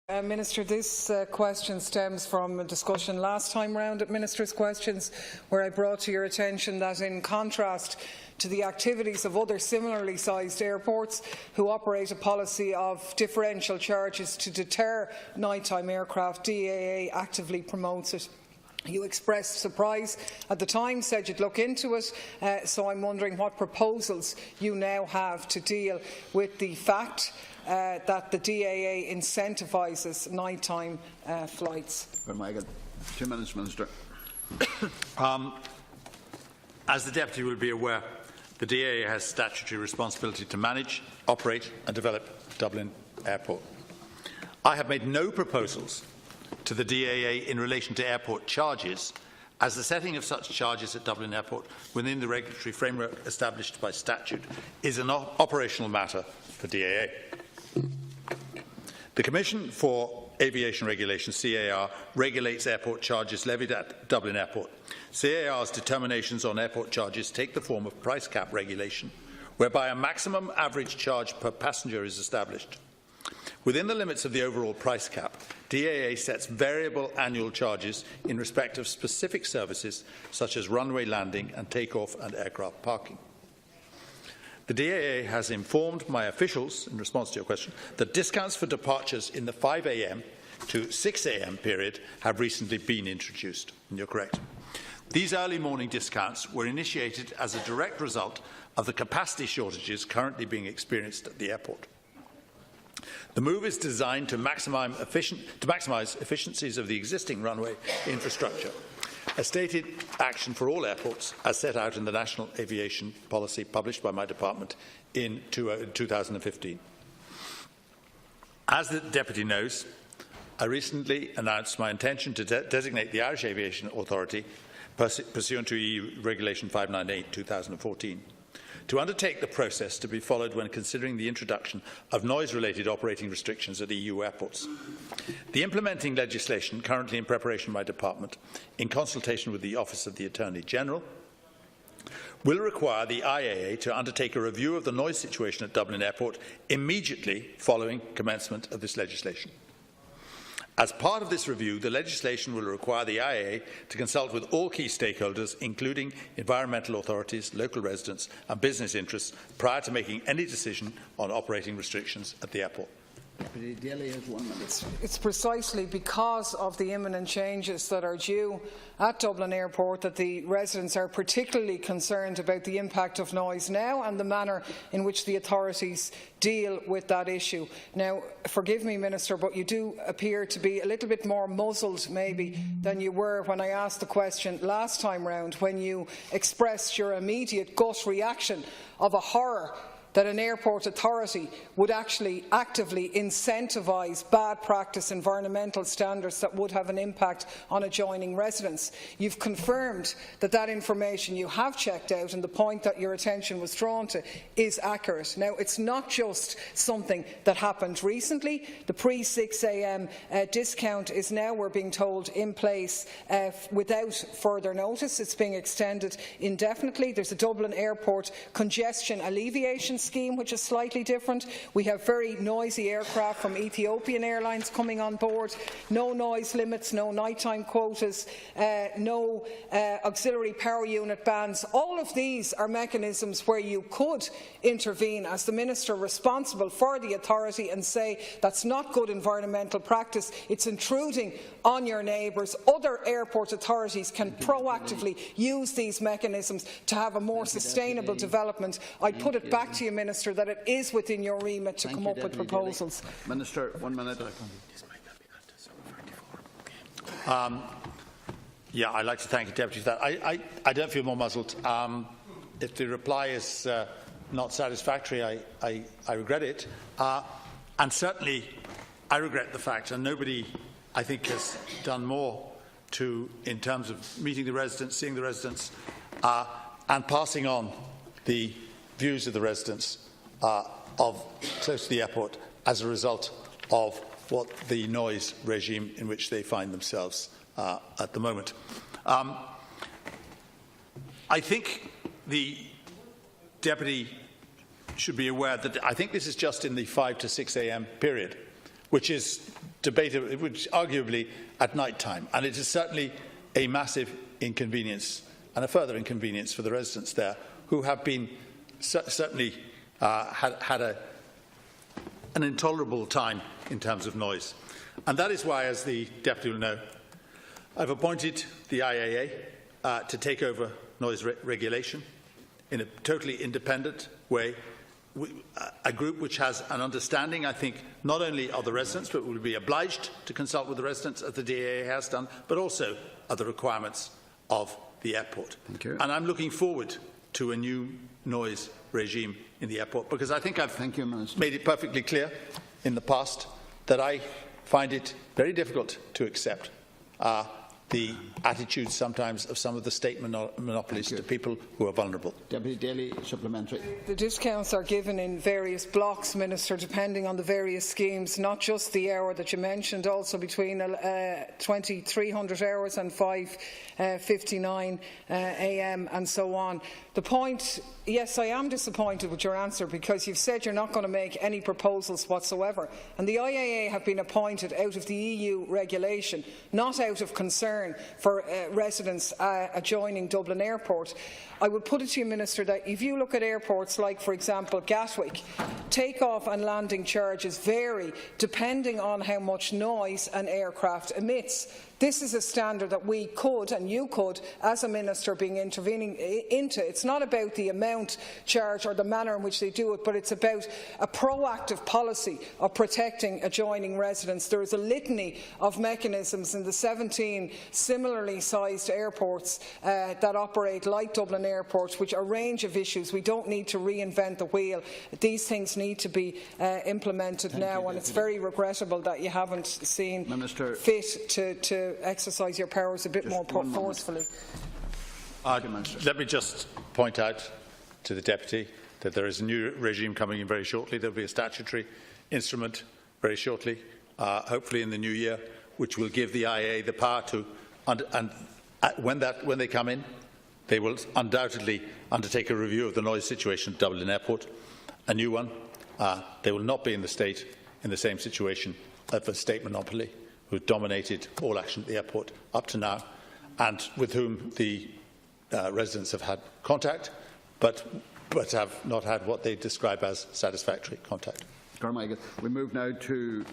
Minister, this question stems from a discussion last time round at Ministers' Questions, where I brought to your attention that, in contrast to the activities of other similarly sized airports who operate a policy of differential charges to deter nighttime aircraft, DAA actively promotes it. You expressed surprise at the time, said you'd look into it, so I'm wondering what proposals you now have to deal with the fact that the DAA incentivises nighttime flights. 2 minutes, Minister. As the Deputy will be aware, the DAA has statutory responsibility to manage, operate and develop Dublin Airport. I have made no proposals to the DAA in relation to airport charges, as the setting of such charges at Dublin Airport within the regulatory framework established by statute is an operational matter for DAA. The Commission for Aviation Regulation, CAR, regulates airport charges levied at Dublin Airport. CAR's determinations on airport charges take the form of price cap regulation, whereby a maximum average charge per passenger is established. Within the limits of the overall price cap, DAA sets variable annual charges in respect of specific services such as runway landing and takeoff and aircraft parking. The DAA has informed my officials, in response to your question, that discounts for departures in the 5 a.m. to 6 a.m. period have recently been introduced. And you're correct. These early morning discounts were initiated as a direct result of the capacity shortages currently being experienced at the airport. The move is designed to maximise efficiencies of the existing runway infrastructure, a stated action for all airports as set out in the National Aviation Policy published by my department in 2015. As the Deputy knows, I recently announced my intention to designate the Irish Aviation Authority, pursuant to EU Regulation 598/2014, to undertake the process to be followed when considering the introduction of noise-related operating restrictions at EU airports. The implementing legislation currently in preparation by my department, in consultation with the Office of the Attorney-General, will require the IAA to undertake a review of the noise situation at Dublin Airport immediately following commencement of this legislation. As part of this review, the legislation will require the IAA to consult with all key stakeholders, including environmental authorities, local residents and business interests, prior to making any decision on operating restrictions at the airport. Deputy Daly has 1 minute. It's precisely because of the imminent changes that are due at Dublin Airport that the residents are particularly concerned about the impact of noise now and the manner in which the authorities deal with that issue. Now, forgive me, Minister, but you do appear to be a little bit more muzzled maybe than you were when I asked the question last time round, when you expressed your immediate gut reaction of a horror that an airport authority would actually actively incentivise bad practice environmental standards that would have an impact on adjoining residents. You've confirmed that that information you have checked out, and the point that your attention was drawn to is accurate. Now, it's not just something that happened recently. The pre-6 a.m. discount is now, we're being told, in place without further notice. It's being extended indefinitely. There's a Dublin Airport congestion alleviation scheme, which is slightly different. We have very noisy aircraft from Ethiopian Airlines coming on board. No noise limits, no nighttime quotas, no auxiliary power unit bans. All of these are mechanisms where you could intervene as the Minister responsible for the authority and say that's not good environmental practice, it's intruding on your neighbours. Other airport authorities can proactively use these mechanisms to have a more sustainable development. I'd put it back to you, Minister, that it is within your remit to come up with proposals. Minister, 1 minute. Yeah, I'd like to thank you, Deputy, for that. I don't feel more muzzled. If the reply is not satisfactory, I regret it. And certainly I regret the fact, and nobody, I think, has done more in terms of meeting the residents, seeing the residents, and passing on the views of the residents close to the airport as a result of what the noise regime in which they find themselves at the moment. I think the Deputy should be aware that I think this is just in the 5 to 6 a.m. period, which is debated, which arguably at night time, and it is certainly a massive inconvenience and a further inconvenience for the residents there, who have been certainly had an intolerable time in terms of noise. And that is why, as the Deputy will know, I've appointed the IAA to take over noise regulation in a totally independent way, a group which has an understanding, I think, not only of the residents, but will be obliged to consult with the residents, as the DAA has done, but also of the requirements of the airport. Thank you. And I'm looking forward to a new noise regime in the airport, because I think I've made it perfectly clear in the past that I find it very difficult to accept the attitudes sometimes of some of the state monopolies to people who are vulnerable. Deputy Daly, supplementary. The discounts are given in various blocks, Minister, depending on the various schemes, not just the hour that you mentioned, also between 2300 hours and 5:59 a.m. and so on. The point, yes, I am disappointed with your answer, because you've said you're not going to make any proposals whatsoever. And the IAA have been appointed out of the EU regulation, not out of concern for residents adjoining Dublin Airport. I would put it to you, Minister, that if you look at airports like, for example, Gatwick, take-off and landing charges vary depending on how much noise an aircraft emits. This is a standard that we could, and you could, as a minister, being intervening into. It's not about the amount charged or the manner in which they do it, but it's about a proactive policy of protecting adjoining residents. There is a litany of mechanisms in the 17 similarly sized airports that operate like Dublin Airport, which are a range of issues. We don't need to reinvent the wheel. These things need to be implemented now, and it's very regrettable that you haven't seen fit to exercise your powers a bit more forcefully. Let me just point out to the Deputy that there is a new regime coming in very shortly. There will be a statutory instrument very shortly, hopefully in the new year, which will give the IA the power to, when they come in, they will undoubtedly undertake a review of the noise situation at Dublin Airport, a new one. They will not be in the same situation of the state monopoly, who dominated all action at the airport up to now, and with whom the residents have had contact, but have not had what they describe as satisfactory contact. We move now to